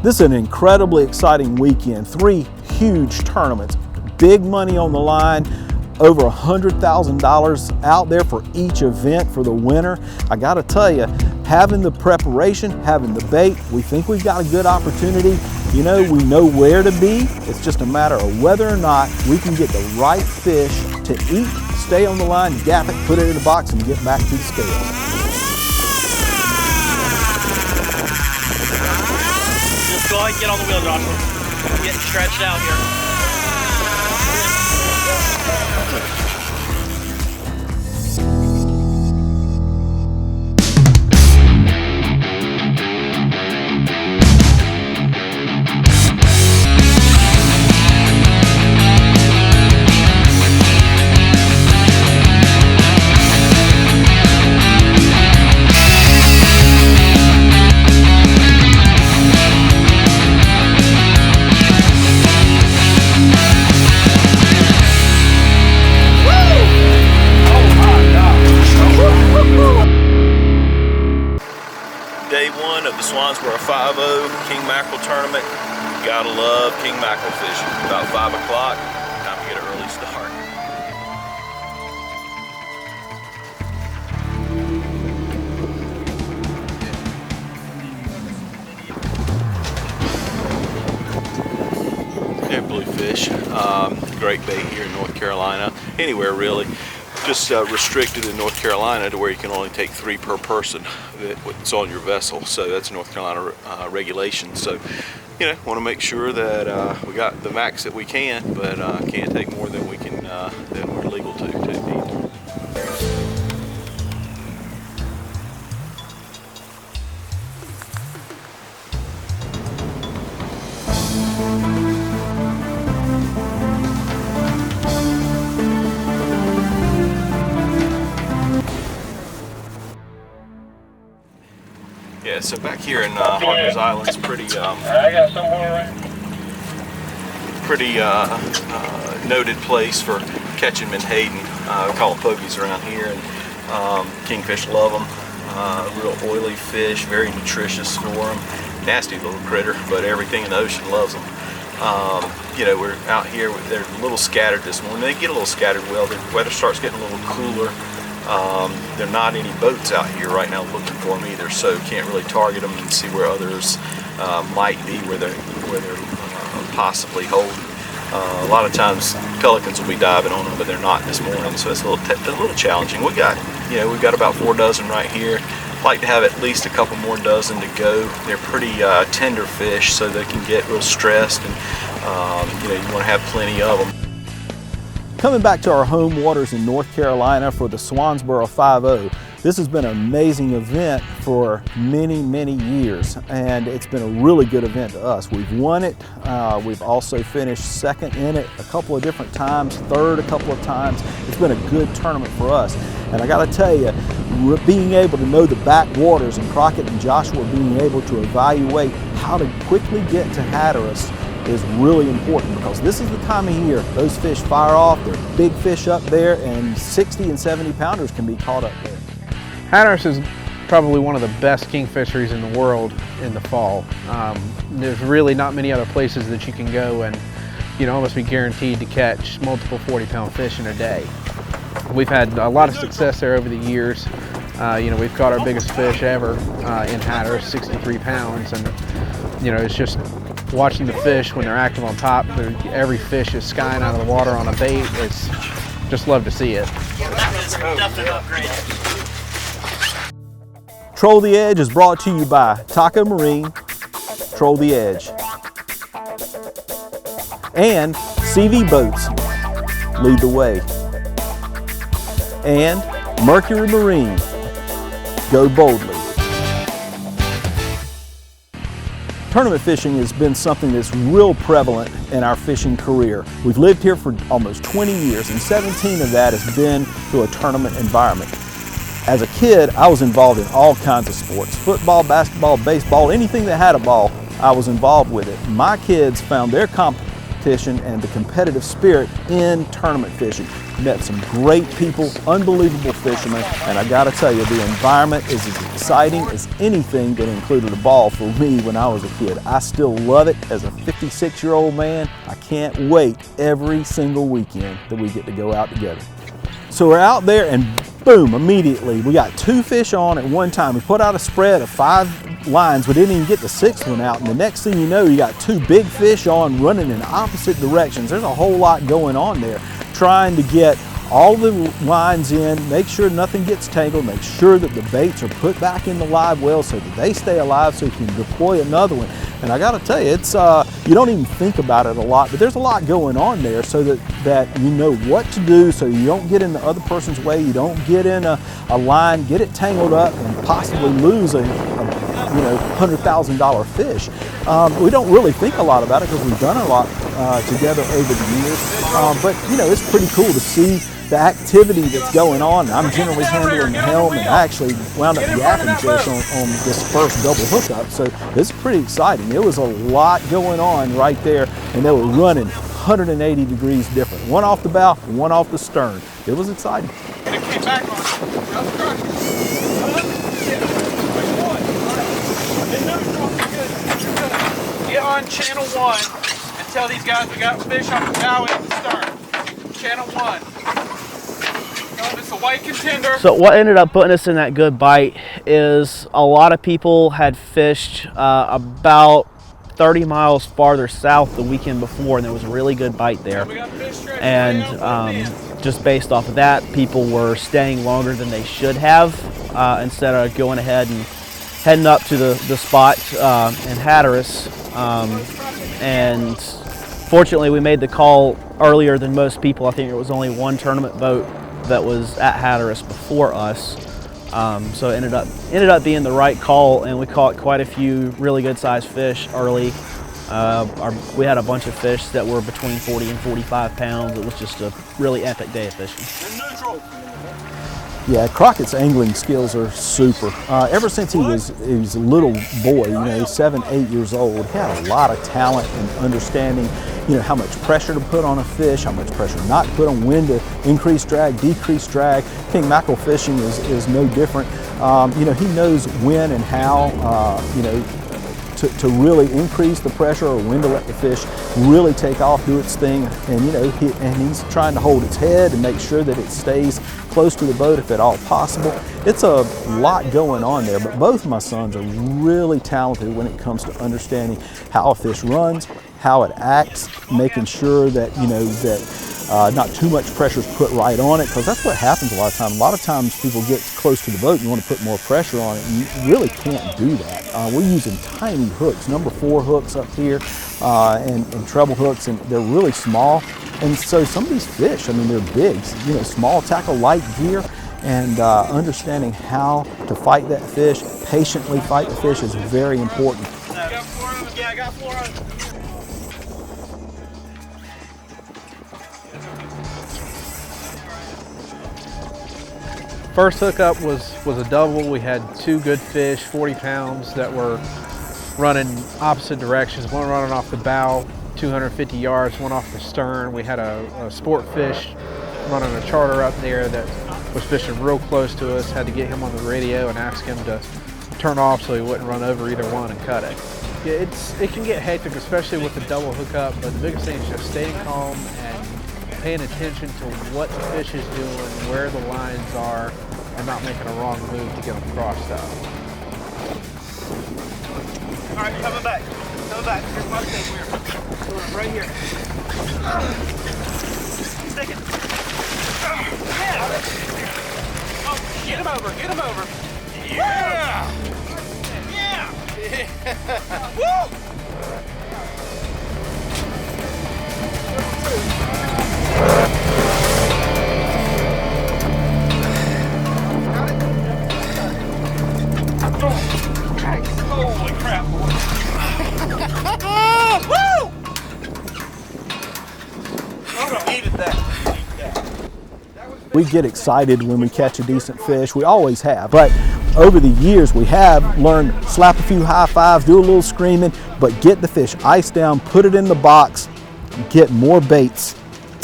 This is an incredibly exciting weekend. 3 huge tournaments, big money on the line, over $100,000 out there for each event for the winner. I gotta tell you, having the preparation, having the bait, we think we've got a good opportunity. You know, we know where to be. It's just a matter of whether or not we can get the right fish to eat, stay on the line, gap it, put it in a box, and get back to the scales. Just go ahead and get on the wheel, Joshua. I'm getting stretched out here. Day 1 of the Swansboro Five-0 King Mackerel Tournament. Gotta love king mackerel fishing. About 5 o'clock, time to get an early start. Yeah, bluefish. Great bait here in North Carolina. Anywhere really. Just restricted in North Carolina to where you can only take 3 per person that's on your vessel. So that's North Carolina regulation. So, you know, want to make sure that we got the max that we can, but can't take more than we can than we're legal to eat. Yeah, so back here in Hatteras Island's pretty noted place for catching menhaden. We call them pogies around here, and kingfish love them. Real oily fish, very nutritious for them. Nasty little critter, but everything in the ocean loves them. You know, we're out here, they're a little scattered this morning. They get a little scattered well. The weather starts getting a little cooler. There are not any boats out here right now looking for them either, so can't really target them and see where others might be, where they're possibly holding. A lot of times pelicans will be diving on them, but they're not this morning, so it's a little challenging. We've got about 4 dozen right here. Like to have at least a couple more dozen to go. They're pretty tender fish, so they can get real stressed, and you want to have plenty of them. Coming back to our home waters in North Carolina for the Swansboro Five-0, this has been an amazing event for many, many years, and it's been a really good event to us. We've won it. We've also finished second in it a couple of different times, third a couple of times. It's been a good tournament for us. And I got to tell you, being able to know the backwaters, and Crockett and Joshua being able to evaluate how to quickly get to Hatteras is really important, because this is the time of year those fish fire off. There are big fish up there, and 60 and 70 pounders can be caught up there. Hatteras is probably one of the best king fisheries in the world in the fall. There's really not many other places that you can go and almost be guaranteed to catch multiple 40-pound fish in a day. We've had a lot of success there over the years. We've caught our biggest fish ever in Hatteras, 63 pounds, and it's just watching the fish when they're active on top. Every fish is skying out of the water on a bait. It's just love to see it. Definitely upgrade. Troll the Edge is brought to you by Taco Marine, Troll the Edge, and CV Boats, lead the way, and Mercury Marine, go boldly. Tournament fishing has been something that's real prevalent in our fishing career. We've lived here for almost 20 years, and 17 of that has been through a tournament environment. As a kid, I was involved in all kinds of sports: football, basketball, baseball, anything that had a ball, I was involved with it. My kids found their competition and the competitive spirit in tournament fishing. met some great people, unbelievable fishermen, and I gotta tell you, the environment is as exciting as anything that included a ball for me when I was a kid. I still love it as a 56-year-old man. I can't wait every single weekend that we get to go out together. So we're out there and boom, immediately we got 2 fish on at one time. We put out a spread of 5 lines. We didn't even get the 6th one out, and the next thing you know, you got 2 big fish on running in opposite directions. There's a whole lot going on there, trying to get all the lines in, make sure nothing gets tangled, make sure that the baits are put back in the live well so that they stay alive so you can deploy another one. And I gotta tell you, it's you don't even think about it a lot, but there's a lot going on there so that you know what to do so you don't get in the other person's way, you don't get in a line, get it tangled up and possibly lose a $100,000 fish. We don't really think a lot about it because we've done a lot together over the years, but you know, it's pretty cool to see the activity that's going on. I'm generally handling the helm, and I actually wound up yapping fish on this first double hookup, so it's pretty exciting. It was a lot going on right there, and they were running 180 degrees different. One off the bow, one off the stern. It was exciting. It came back on. Get on channel 1 and tell these guys we got fish off the bow and the stern. Channel 1. It's a white contender. So what ended up putting us in that good bite is a lot of people had fished about 30 miles farther south the weekend before, and there was a really good bite there. And just based off of that, people were staying longer than they should have instead of going ahead and heading up to the spot in Hatteras. And fortunately, we made the call earlier than most people. I think there was only one tournament boat that was at Hatteras before us, so it ended up being the right call, and we caught quite a few really good sized fish early. We had a bunch of fish that were between 40 and 45 pounds. It was just a really epic day of fishing. Yeah, Crockett's angling skills are super. Ever since he was a little boy, you know, 7, 8 years old, he had a lot of talent and understanding, you know, how much pressure to put on a fish, how much pressure not to put on, when to increase drag, decrease drag. King mackerel fishing is no different. You know, he knows when and how, you know, to really increase the pressure or when to let the fish really take off, do its thing. And you know, he's trying to hold its head and make sure that it stays close to the boat if at all possible. It's a lot going on there, but both of my sons are really talented when it comes to understanding how a fish runs, how it acts, making sure that, you know, that not too much pressure is put right on it, because that's what happens a lot of times. A lot of times people get close to the boat and you want to put more pressure on it, and you really can't do that. We're using tiny hooks, number 4 hooks up here, and treble hooks, and they're really small. And so some of these fish, I mean, they're big, you know, small tackle, light gear, and understanding how to fight that fish, patiently fight the fish, is very important. Yeah, I got 4 on. First hookup was a double. We had 2 good fish, 40 pounds, that were running opposite directions. One running off the bow, 250 yards, one off the stern. We had a sport fish running a charter up there that was fishing real close to us. Had to get him on the radio and ask him to turn off so he wouldn't run over either one and cut it. Yeah, it can get hectic, especially with the double hookup, but the biggest thing is just staying calm and paying attention to what the fish is doing, where the lines are, and not making a wrong move to get them crossed out. All right, coming back. Coming back. Here's my thing. We're right here. Stick it. Yeah. Oh, get him over. Get him over. Yeah. Yeah. Woo! Holy crap! Woo! I needed that. We get excited when we catch a decent fish. We always have, but over the years we have learned slap a few high fives, do a little screaming, but get the fish iced down, put it in the box, get more baits,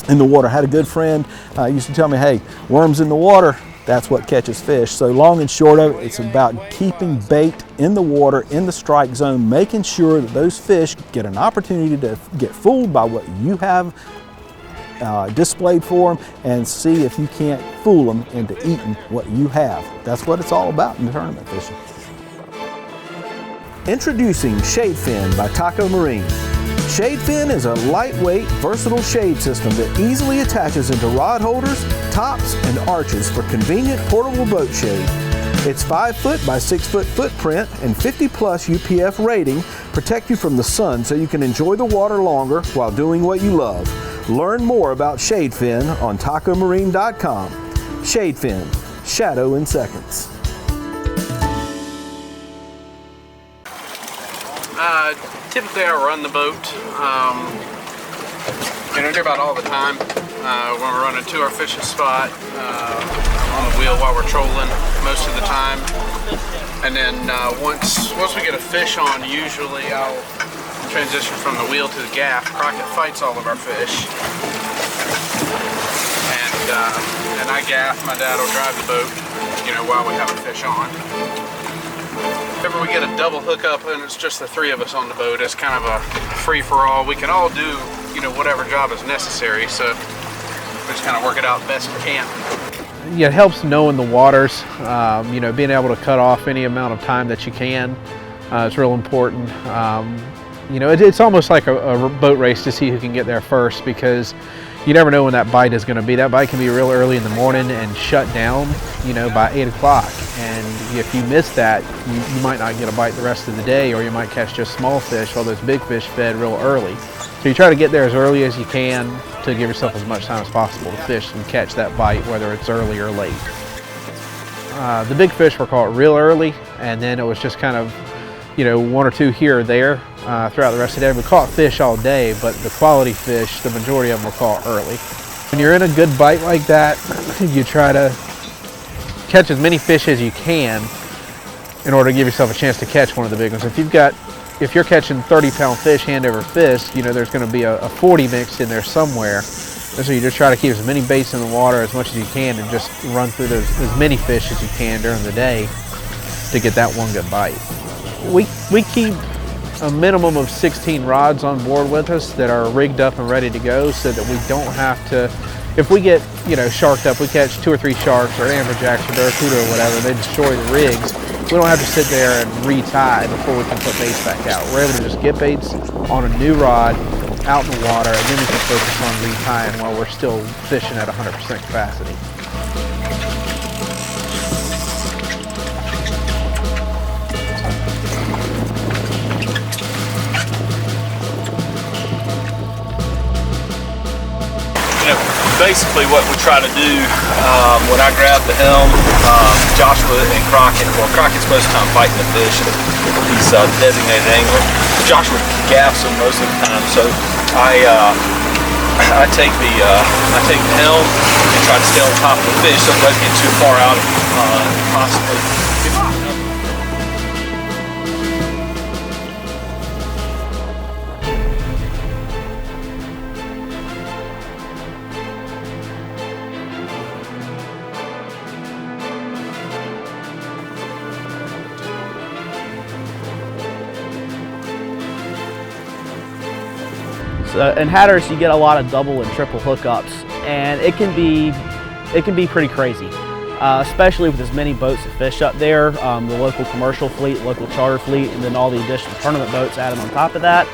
in the water. I had a good friend used to tell me, hey, worms in the water, that's what catches fish. So long and short of it, it's about keeping bait in the water, in the strike zone, making sure that those fish get an opportunity to get fooled by what you have displayed for them, and see if you can't fool them into eating what you have. That's what it's all about in tournament fishing. Introducing Shade Fin by Taco Marine. Shade Fin is a lightweight, versatile shade system that easily attaches into rod holders, tops, and arches for convenient portable boat shade. Its 5 foot by 6 foot footprint and 50+ UPF rating protect you from the sun so you can enjoy the water longer while doing what you love. Learn more about Shade Fin on tacomarine.com. Shade Fin, shadow in seconds. Typically I run the boat, do about all the time. When we're running to our fishing spot, on the wheel while we're trolling most of the time. And then once we get a fish on, usually I'll transition from the wheel to the gaff. Crockett fights all of our fish. And I gaff, my dad will drive the boat, while we have a fish on. Whenever we get a double hookup and it's just the 3 of us on the boat, it's kind of a free-for-all. We can all do, whatever job is necessary, so we just kind of work it out best we can. Yeah, it helps knowing the waters, being able to cut off any amount of time that you can. It's real important. It's almost like a boat race to see who can get there first, because you never know when that bite is going to be. That bite can be real early in the morning and shut down, by 8 o'clock. And if you miss that, you might not get a bite the rest of the day, or you might catch just small fish while those big fish fed real early. So you try to get there as early as you can to give yourself as much time as possible to fish and catch that bite, whether it's early or late. The big fish were caught real early, and then it was just kind of, 1 or 2 here or there throughout the rest of the day. We caught fish all day, but the quality fish, the majority of them were caught early. When you're in a good bite like that, you try to catch as many fish as you can in order to give yourself a chance to catch one of the big ones. If you're catching 30-pound fish hand over fist, there's going to be a 40 mixed in there somewhere. And so you just try to keep as many baits in the water as much as you can and just run through as many fish as you can during the day to get that one good bite. We keep a minimum of 16 rods on board with us that are rigged up and ready to go, so that we don't have to, if we get sharked up, we catch 2 or 3 sharks or amberjacks or barracuda or whatever, they destroy the rigs. We don't have to sit there and retie before we can put baits back out. We're able to just get baits on a new rod out in the water, and then we can focus on retying while we're still fishing at 100% capacity. Basically what we try to do when I grab the helm, Joshua and Crockett, well, Crockett's most of the time fighting the fish, he's a designated angler. Joshua gaffs them most of the time, so I take the helm and try to stay on top of the fish so it doesn't get too far out possibly. In Hatteras, you get a lot of double and triple hookups, and it can be pretty crazy, especially with as many boats that fish up there, the local commercial fleet, local charter fleet, and then all the additional tournament boats added on top of that.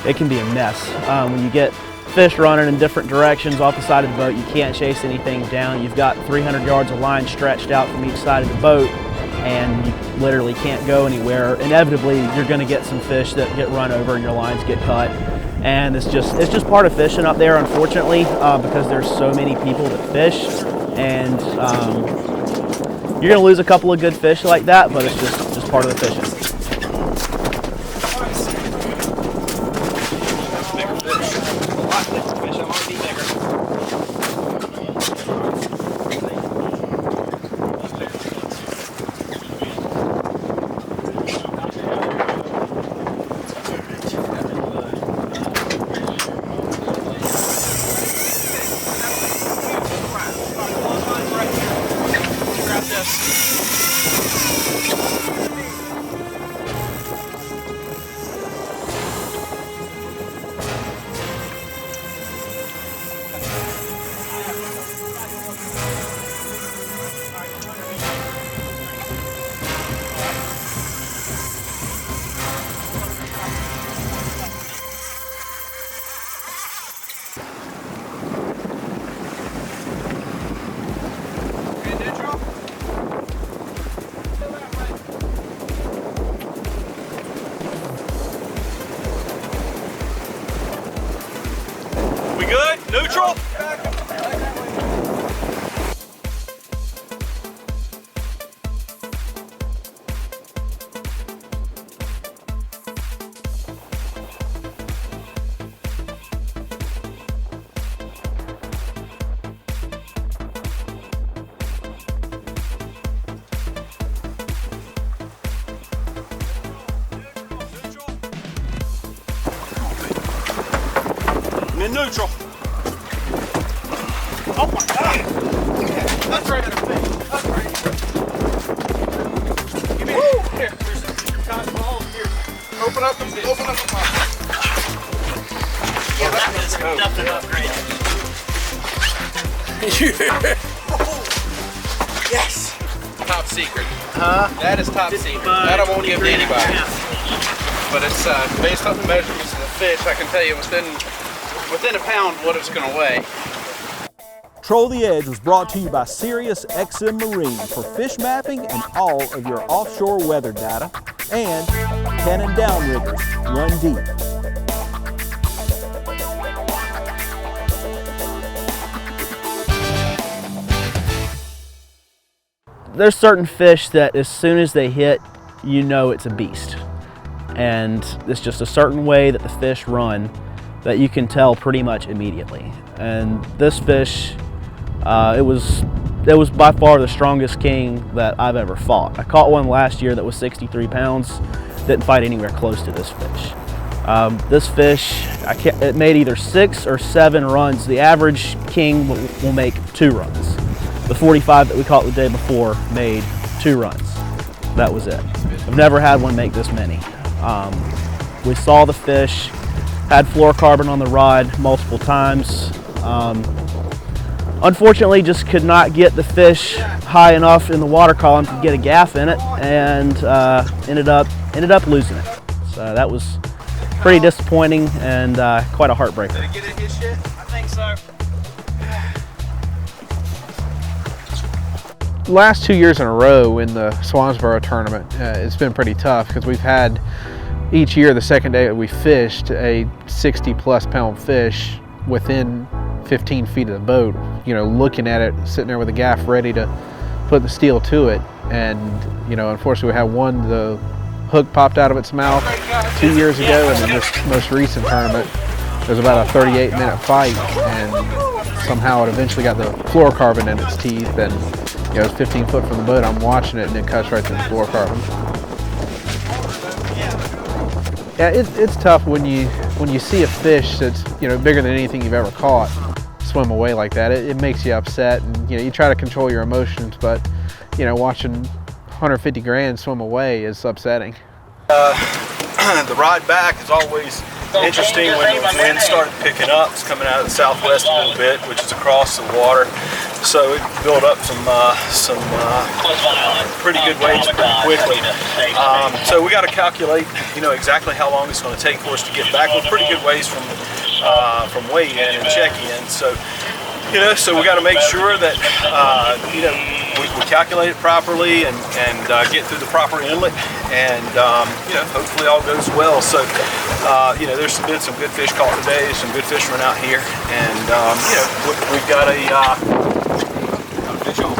It can be a mess. When you get fish running in different directions off the side of the boat, you can't chase anything down. You've got 300 yards of line stretched out from each side of the boat, and you literally can't go anywhere. Inevitably, you're going to get some fish that get run over and your lines get cut. And it's just part of fishing up there, unfortunately, because there's so many people that fish, and you're gonna lose a couple of good fish like that, but it's just part of the fishing. Neutral. In neutral. Oh my God! That's right in the face. That's right. Give me here. There's some cotton balls here. Open up the pot. Yeah, that was definitely an upgrade. Yes. Top secret. That is top secret. That I won't give to anybody. But it's based on the measurements of the fish. I can tell you within a pound what it's going to weigh. Troll the Edge was brought to you by Sirius XM Marine for fish mapping and all of your offshore weather data, and Cannon Downriggers, run deep. There's certain fish that as soon as they hit, you know it's a beast. And it's just a certain way that the fish run that you can tell pretty much immediately. And this fish, it was by far the strongest king that I've ever fought. I caught one last year that was 63 pounds, didn't fight anywhere close to this fish. This fish, it made either 6 or 7 runs. The average king will make 2 runs. The 45 that we caught the day before made 2 runs. That was it. I've never had one make this many. We saw the fish, had fluorocarbon on the rod multiple times. Unfortunately, just could not get the fish high enough in the water column to get a gaff in it, and ended up losing it. So that was pretty disappointing and quite a heartbreaker. Did it get in his shit? I think so. Last 2 years in a row in the Swansboro tournament, it's been pretty tough because we've had each year, the second day that we fished, a 60-plus pound fish within 15 feet of the boat, you know, looking at it, sitting there with a gaff ready to put the steel to it. And, you know, unfortunately we had one, the hook popped out of its mouth 2 years ago, and in this most recent tournament, it was about a 38-minute fight, and somehow it eventually got the fluorocarbon in its teeth, and, you know, it was 15 foot from the boat. I'm watching it, and it cuts right through the fluorocarbon. Yeah, it's tough when you see a fish that's, you know, bigger than anything you've ever caught swim away like that. It makes you upset, and, you know, you try to control your emotions, but, you know, watching 150 grand swim away is upsetting. The ride back is always interesting when the wind started picking up. It's coming out of the southwest a little bit, which is across the water. So it built up some pretty good waves pretty quickly. So we got to calculate, you know, exactly how long it's going to take for us to get back. We're pretty good ways from weigh in and check in. So, you know, so we got to make sure that you know, we calculate it properly and get through the proper inlet, and you know, hopefully all goes well. So you know, there's been some good fish caught today, some good fishermen out here, and you know, we've got a fish on.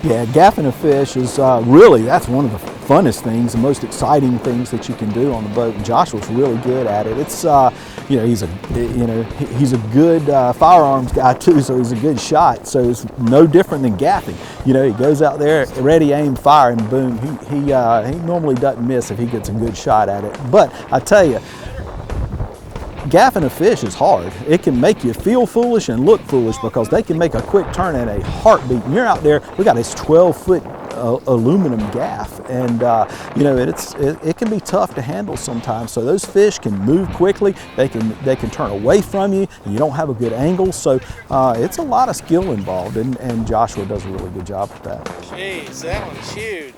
Yeah, gaffing a fish is really, that's one of the funnest things, the most exciting things that you can do on the boat. And Joshua's really good at it. It's you know, he's a good firearms guy too, so he's a good shot. So it's no different than gaffing. You know, he goes out there, ready, aim, fire, and boom. He normally doesn't miss if he gets a good shot at it. But I tell you, gaffing a fish is hard. It can make you feel foolish and look foolish because they can make a quick turn in a heartbeat. And you're out there, we got this 12-foot aluminum gaff, and you know, it can be tough to handle sometimes. So those fish can move quickly. They can turn away from you, and you don't have a good angle. So it's a lot of skill involved, and Joshua does a really good job with that. Jeez, that one's huge.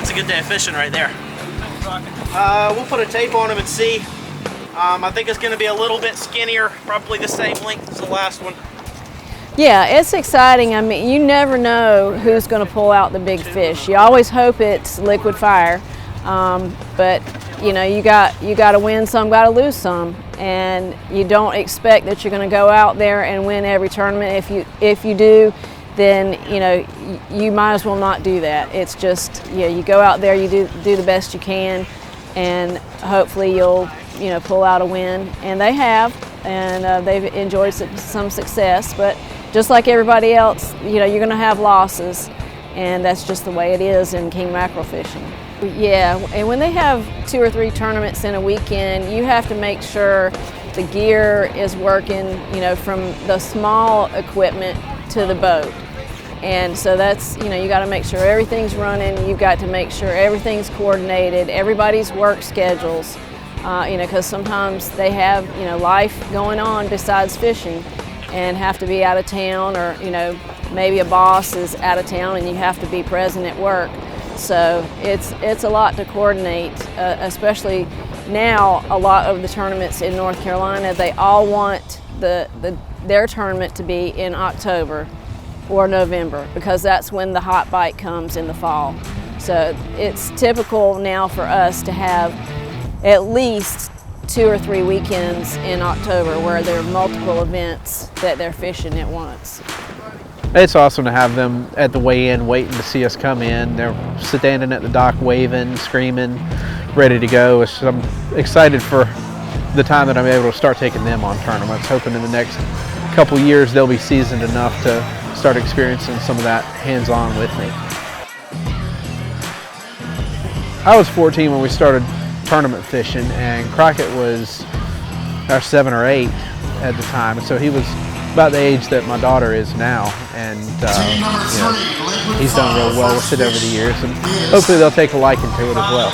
It's a good day of fishing right there. We'll put a tape on him and see. I think it's going to be a little bit skinnier, probably the same length as the last one. Yeah, it's exciting. I mean, you never know who's going to pull out the big fish. You always hope it's liquid fire, but you know, you got to win some, got to lose some, and you don't expect that you're going to go out there and win every tournament. If you do, then you know you might as well not do that. It's just, yeah, you go out there, you do the best you can, and hopefully you'll pull out a win. And they have, and they've enjoyed some success. But just like everybody else, you're going to have losses, and that's just the way it is in king mackerel fishing. Yeah, and when they have 2 or 3 tournaments in a weekend, you have to make sure the gear is working, from the small equipment to the boat. And so that's, you got to make sure everything's running. You've got to make sure everything's coordinated, everybody's work schedules, because sometimes they have, life going on besides fishing and have to be out of town, or, maybe a boss is out of town and you have to be present at work. So it's a lot to coordinate, especially now. A lot of the tournaments in North Carolina, they all want their tournament to be in October or November, because that's when the hot bite comes in the fall. So it's typical now for us to have at least 2 or 3 weekends in October where there are multiple events that they're fishing at once. It's awesome to have them at the weigh-in waiting to see us come in. They're standing at the dock waving, screaming, ready to go. I'm excited for the time that I'm able to start taking them on tournaments, hoping in the next couple years they'll be seasoned enough to start experiencing some of that hands-on with me. I was 14 when we started tournament fishing, and Crockett was our 7 or 8 at the time, and so he was about the age that my daughter is now, and he's done real well with it over the years, and hopefully they'll take a liking to it as well.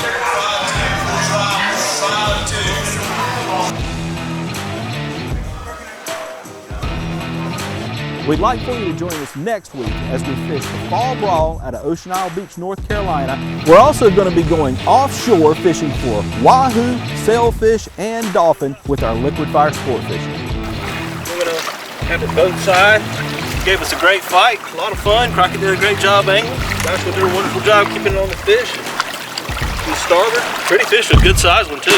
We'd like for you to join us next week as we fish the Fall Brawl out of Ocean Isle Beach, North Carolina. We're also going to be going offshore fishing for wahoo, sailfish, and dolphin with our liquid fire sport fishing. We're going to have it both sides. Gave us a great fight, a lot of fun. Crockett did a great job angling. Joshua did a wonderful job keeping it on the fish. We starboard. Pretty fish, a good size one too.